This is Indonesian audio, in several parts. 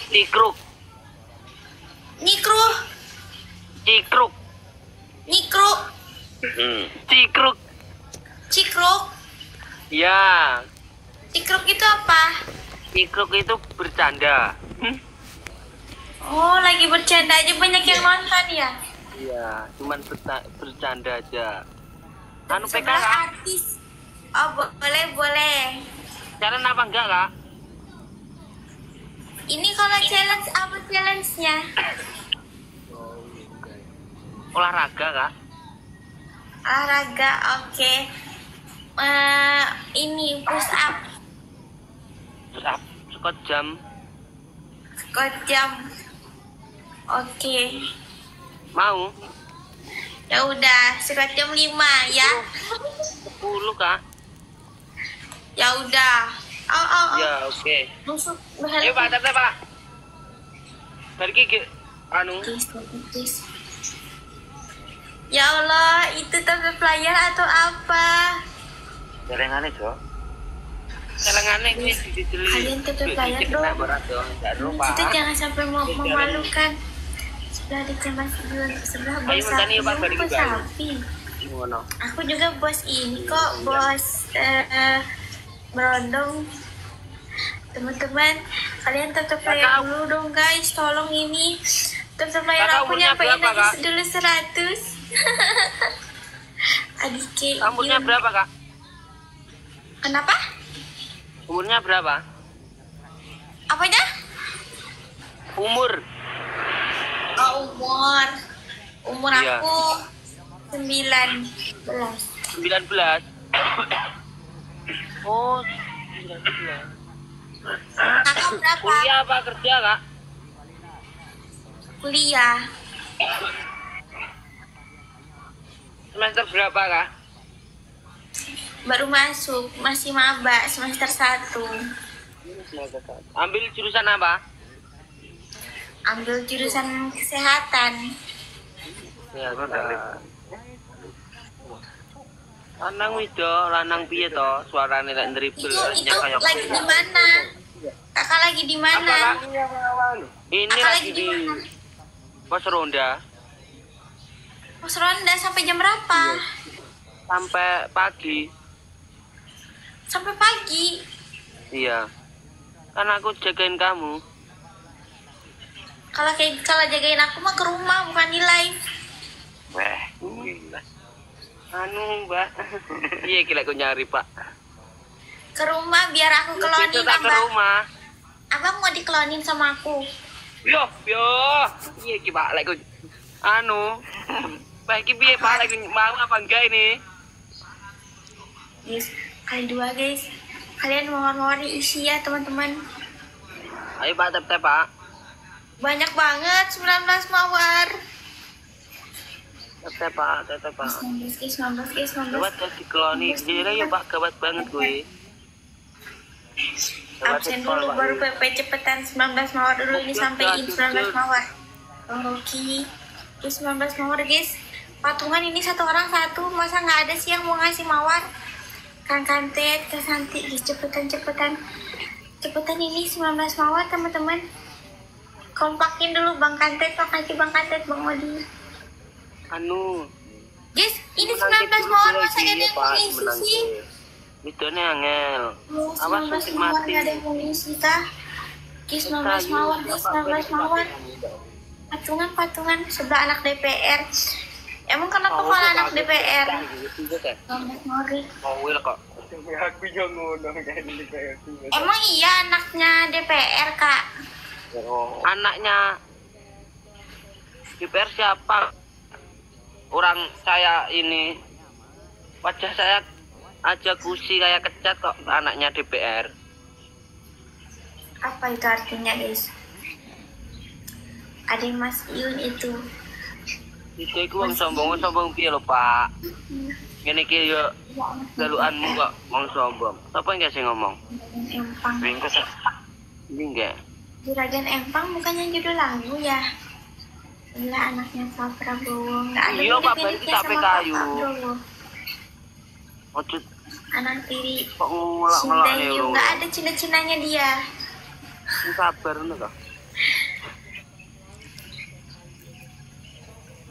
Cikruk. Nikru. Cikruk. Nikru. Cikruk. Cikruk. Ya. Cikruk itu apa? Cikruk itu bercanda. Oh, lagi bercanda aja banyak yang nonton ya? Iya, cuman bercanda aja. Anu PK Sebelah Kak. artis. Oh, boleh. Challenge apa enggak Kak? Ini kalau challenge apa challenge-nya? Olahraga Kak. Olahraga, oke. Ini push up. Push up, squat jam. Squat jam. Oke. Mau? Ya udah, squat jam 5 ya. 10 Kak. Ya udah. Oh. Ya, oke. Masuk. Ayo Pak, tep Pak. Dari gigi anu. Please. Ya Allah, itu tampil player atau apa? Jaringannya, Jo. Jaringannya ini dijeli. Kalian tampil player dong. Itu jangan sampai memalukan. Sudah dikemas sebelah bos sapi. Aku juga bos ini kok, bos berondong. Teman-teman, kalian tetap player dulu dong guys, tolong ini. Tetap player aku nyampein aja dulu 100. Adik K. Umurnya berapa Kak? Kenapa? Umurnya berapa? Apanya? Umur. Oh, umur Iya. aku 19. 19. Oh, 19. Kakak berapa? Kuliah apa kerja Kak? Kuliah. Semester berapa Kak? Baru masuk, masih maba semester 1. Ambil jurusan apa? Ambil jurusan kesehatan. Ya, lanang wido, lanang piye to? Suarane lek dribble Itu lagi di mana? Kakak lagi di mana? Ini Kakak lagi di mana? pos ronda Pos ronda sampai jam berapa? sampai pagi. Sampai pagi. Iya. Kan aku jagain kamu. Kalau jagain aku mah ke rumah bukan di live. Weh, gila. Anu, Mbak. Iya, gila aku nyari, Pak. Ke rumah biar aku klonin Itu tak ke abang. rumah. Abang mau diklonin sama aku. Yo. Iya, ki Pak, lek anu. Pak iki piye, Pak? Lek mau apa enggak ini? Guys, kalian dua guys. Kalian mawar-mawar diisi ya, teman-teman. Ayo, Pak, tep-tep, Pak. Banyak banget 19 mawar. Tep-tep, Pak, tep-tep, Pak. 19. Gawat kok dikloni. Gila ya, Pak, gawat banget gue. Absen dulu baru PP cepetan 19 mawar dulu ini sampein 19 mawar. Oke. 19 mawar guys. Patungan ini satu orang satu, masa nggak ada sih yang mau ngasih mawar? Kang Kantet, Kak Santi, guys, cepetan ini 19 mawar teman-teman. Kompakin dulu Bang Kantet, makasih Bang Kantet, Bang Odi. Anu. Guys, ini 19 mawar masa gak ada yang mau ngisi sih? Itu nih angel. Oh, Awas 19 suntik mawar mati. gak ada yang mau ngisi kah? Guys, 19 mawar, guys, 19 mawar. Patungan sebelah anak DPR. Emang kenapa kalau anak DPR? 19 mawar guys. Mau kok. Emang iya anaknya DPR kak? Anaknya DPR siapa? Orang saya ini wajah saya aja kusi kayak kecat kok anaknya DPR. Apa itu artinya guys? Ada Mas Iun itu. Itu iku wong sombong piye lho, Pak? Ngene iki yo galukanmu kok wong sombong. Sapa yang sing ngomong? Empang. Ringkes. Ini enggak. Juragan Empang bukannya judul lagu ya? Sebelah anaknya Pak Prabowo. Nggak ada Iya, Pak, mirip-miripnya berarti sama sampai Pak kayu. Prabowo. Ojo Anak tiri kok ngelak-ngelak ya Sintayu. lho. Nggak ada cina-cinanya dia. Sabar ngono kok.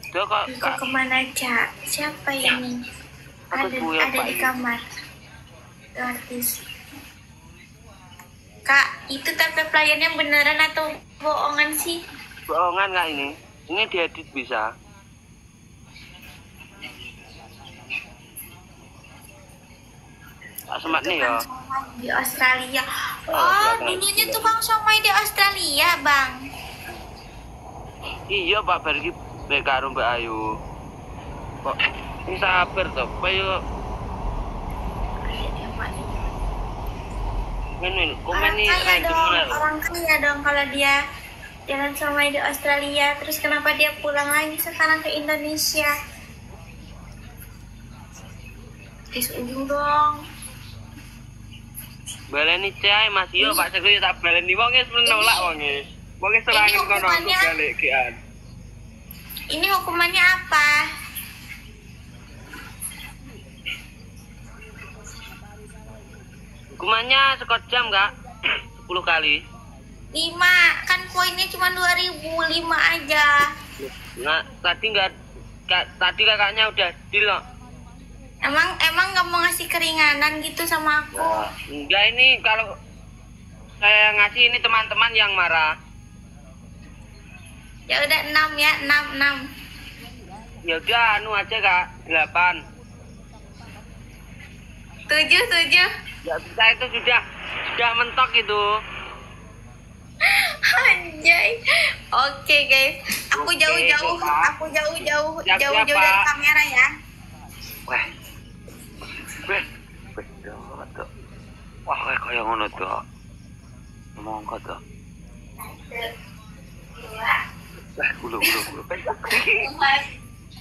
Dia kok Kok kemana, Cak? Siapa ini? Aku kuil, Ada Pak, di ini. kamar. Itu artis. Kak, itu tempe pelayannya beneran atau bohongan sih? bohongan Kak ini. Ini diedit bisa. Tak semat nih ya. Tukang somai di Australia. Oh, Oh, belakang dulunya itu ya. tukang somai di Australia, Bang. Iya Pak Bergi karo Mbak Ayu. Kok ini sabar toh. Kok yo ngene komen nih Orang kaya dong kalau dia jalan somai di Australia. Terus kenapa dia pulang lagi sekarang ke Indonesia? Guys, ujung dong. baleni cai Mas yo Pak Sekli tak baleni wong wis menolak wong wis. Wong wis serangin kono aku hukumannya- balik kian. Ini hukumannya apa? Hukumannya sekot jam Kak. 10 kali. 5. Kan poinnya cuma 2005 aja. Nah, tadi kakaknya udah deal kok. Emang nggak mau ngasih keringanan gitu sama aku? Nah, enggak ini kalau saya ngasih ini teman-teman yang marah. Ya udah 6 ya, 6. Ya udah anu aja Kak, 8. 7. Ya saya itu sudah mentok itu. Anjay. Oke guys, aku Oke, jauh-jauh, Pak. aku jauh-jauh Siap-siap, dari Pak. kamera ya. Weh. Tuh. Wah, kayak kaya ngono tuh. Monggo tuh. 2, Wah, gulu. 4,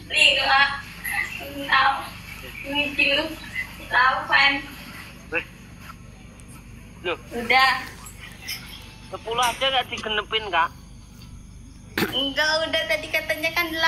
5, 6, 7, 8. Weh. Loh, Udah. 10 aja gak digenepin, Kak? Enggak, udah tadi katanya kan 8.